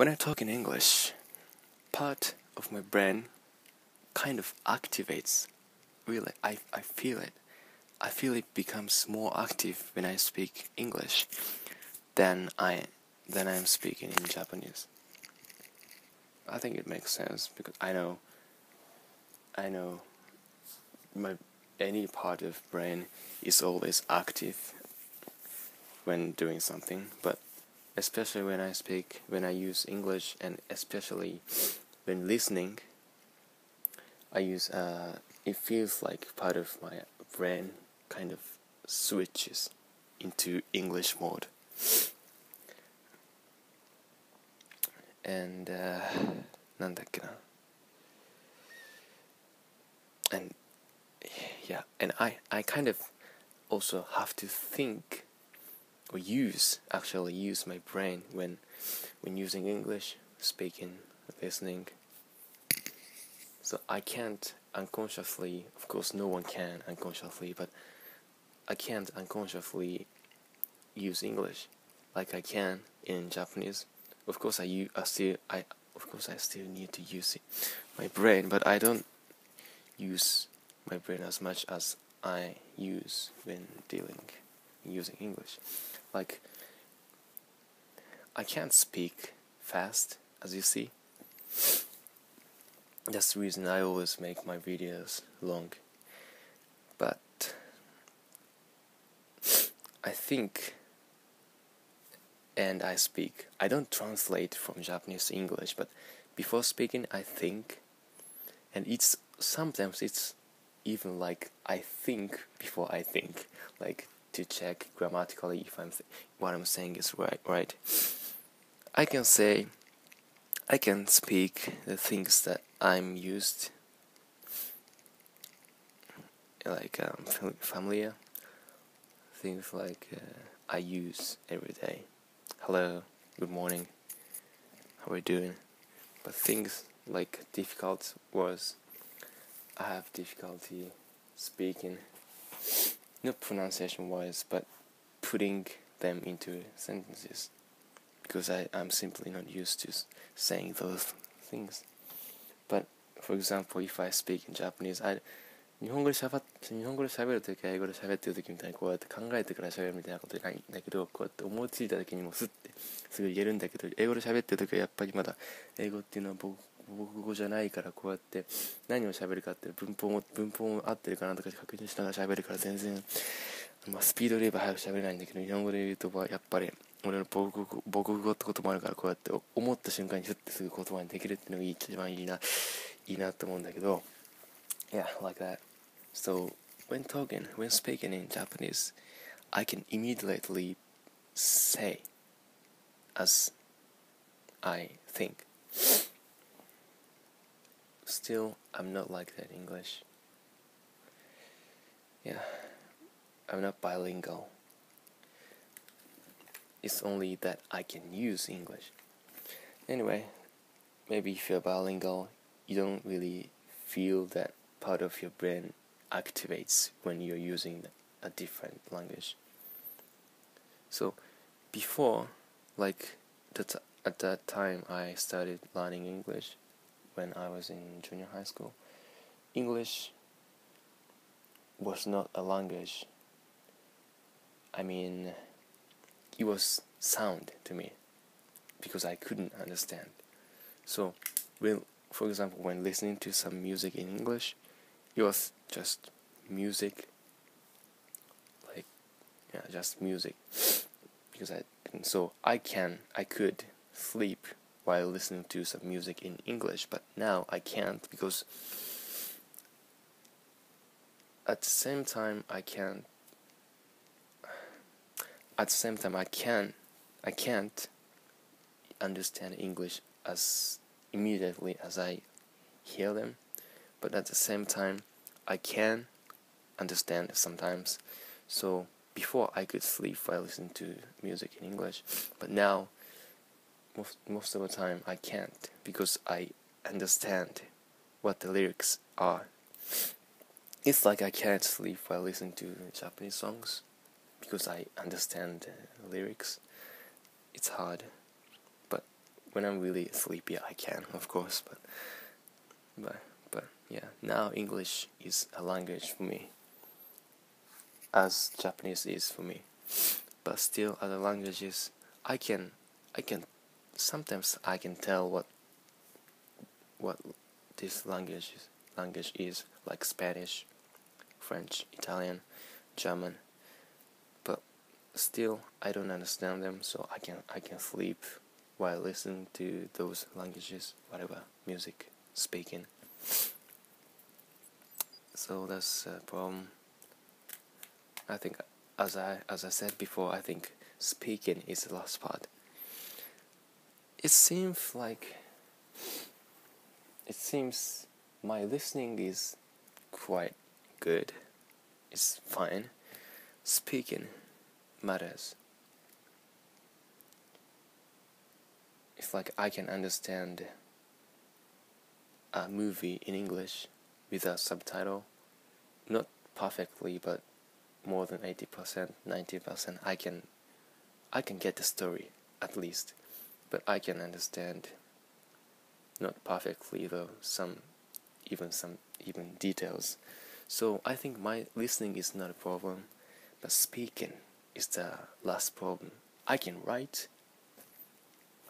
When I talk in English, part of my brain kind of activates. Really, I feel it. I feel it becomes more active when I speak English than I am speaking in Japanese. I think it makes sense because I know any part of brain is always active when doing something, but especially when I use English, and especially when listening, it feels like part of my brain kind of switches into English mode. And and I kind of also have to think or use my brain when using English, speaking, listening. So I can't unconsciously, of course no one can unconsciously, but I can't unconsciously use English like I can in Japanese. Of course I still need to use my brain, but I don't use my brain as much as I use when using English. Like, I can't speak fast, as you see. That's the reason I always make my videos long. But I think and I speak. I don't translate from Japanese to English, but before speaking I think, and sometimes it's even like I think before I think, like to check grammatically if what I'm saying is right. I can speak the things that I'm used, like familiar things, like I use every day. Hello, good morning, how are you doing? But things like difficult words, I have difficulty speaking, not pronunciation wise, but putting them into sentences, because I'm simply not used to saying those things. But for example, if I speak in Japanese, 日本語で喋るときは英語で喋ってるときみたいにこうやって考えてから喋るみたいなことないんだけど、こうやって思いついたときにもすぐ言えるんだけど、英語で喋ってるときはやっぱりまだ英語っていうのは母国語じゃないから、こうやって何を喋るかって文法も合ってるかなとか確認しながら喋るから、全然スピードで言えば早く喋れないんだけど、日本語で言うとやっぱり俺の母国語ってこともあるから、こうやって思った瞬間にすぐ言葉にできるっていうのが一番いいなと思うんだけど、 Yeah, like that. So when speaking in Japanese, I can immediately say as I think. Still, I'm not like that in English. Yeah, I'm not bilingual. It's only that I can use English. Anyway, maybe if you're bilingual, you don't really feel that part of your brain activates when you're using a different language. So before, like at that time I started learning English when I was in junior high school, English was not a language. I mean, it was sound to me because I couldn't understand. So for example, when listening to some music in English, it was just music, like, yeah, just music, because I could sleep while listening to some music in English, but now I can't, because at the same time I can't understand English as immediately as I hear them, but at the same time I can understand sometimes. So before I could sleep while listening to music in English, but now most of the time I can't, because I understand what the lyrics are. It's like I can't sleep while listening to Japanese songs because I understand the lyrics. It's hard. But when I'm really sleepy, I can, of course, but yeah, now English is a language for me, as Japanese is for me. But still, other languages, I can sometimes I can tell what this language is, like Spanish, French, Italian, German. But still, I don't understand them, so I can sleep while listening to those languages, whatever music, speaking. So that's a problem. I think, as I said before, I think speaking is the last part. It seems my listening is quite good. It's fine. Speaking matters. It's like I can understand a movie in English without subtitle. Not perfectly, but more than 80%, 90%. I can get the story, at least. But I can understand, not perfectly though, even details. So I think my listening is not a problem, but speaking is the last problem. I can write,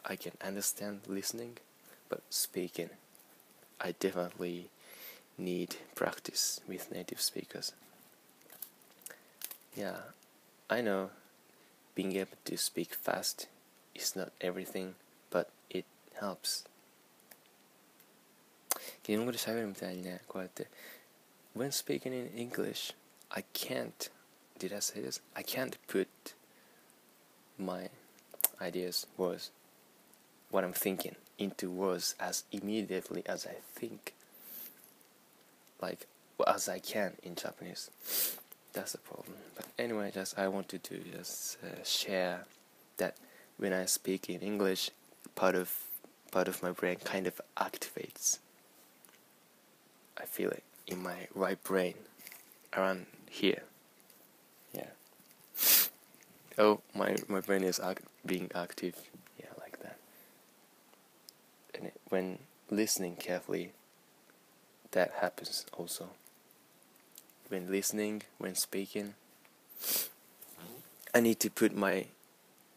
I can understand listening, but speaking, I definitely need practice with native speakers. Yeah, I know being able to speak fast is not everything, but it helps. 日本語で喋るみたいにね、こうやって When speaking in English, I can't, did I say this? I can't put my ideas, words, what I'm thinking into words as immediately as I think, like as I can in Japanese. That's the problem. But anyway, I wanted to share that when I speak in English, part of my brain kind of activates. I feel it in my right brain, around here. Yeah. Oh, my brain is being active. Yeah, like that. And when listening carefully, that happens also. When listening, when speaking, I need to put my...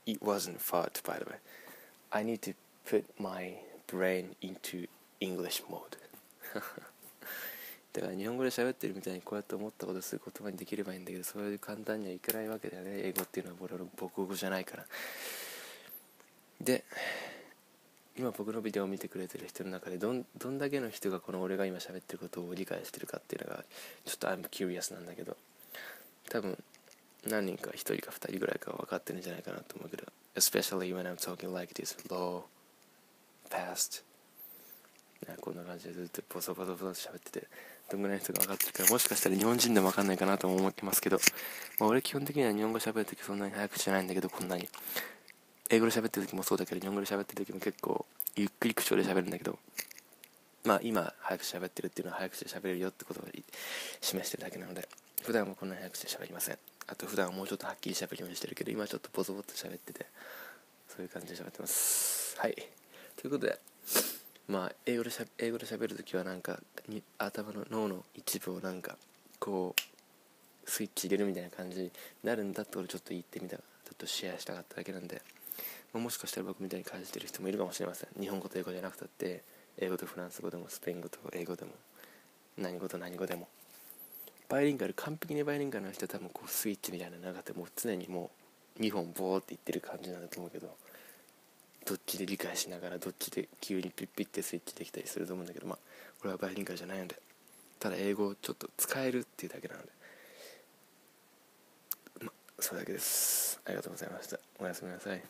It wasn't fart, by the way. I need to put my brain into English mode. だから日本語で喋ってるみたいにこうやって思ったことすぐ言葉にできればいいんだけど、そういう簡単にはいかないわけだよね。英語っていうのは母国語じゃないから。で、今僕のビデオを見てくれてる人の中でどんだけの人がこの俺が今喋ってることを理解してるかっていうのがちょっと I'm curious なんだけど、多分何人か1人か2人ぐらいか分かってるんじゃないかなと思うけど、 especially when I'm talking like this low, fast、こんな感じでずっとボソボソボソと喋ってて、どんぐらいの人が分かってるか、もしかしたら日本人でも分かんないかなとも思ってますけど、俺基本的には日本語喋るときそんなに早くしないんだけど、こんなに英語で喋ってるときもそうだけど、日本語で喋ってるときも結構ゆっくり口調で喋るんだけど、まあ今早く喋ってるっていうのは早口で喋れるよってことを示してるだけなので、普段はこんなに早口で喋りません。あと普段はもうちょっとはっきり喋るようにしてるけど、今ちょっとボソボソと喋ってて、そういう感じで喋ってます。はい、ということで、まあ英語で喋るときはなんか頭の脳の一部をなんかこうスイッチ入れるみたいな感じになるんだって俺ちょっと言ってみた、ちょっとシェアしたかっただけなんで、もしかしたら僕みたいに感じてる人もいるかもしれません。日本語と英語じゃなくたって、英語とフランス語でもスペイン語と英語でも何語と何語でもバイリンガル、完璧にバイリンガルの人は多分こうスイッチみたいなのなかったもう常にもう2本ボーっていってる感じなんだと思うけど、どっちで理解しながらどっちで急にピッピッてスイッチできたりすると思うんだけど、まあ俺はバイリンガルじゃないので、ただ英語をちょっと使えるっていうだけなので、それだけです。ありがとうございました。おやすみなさい。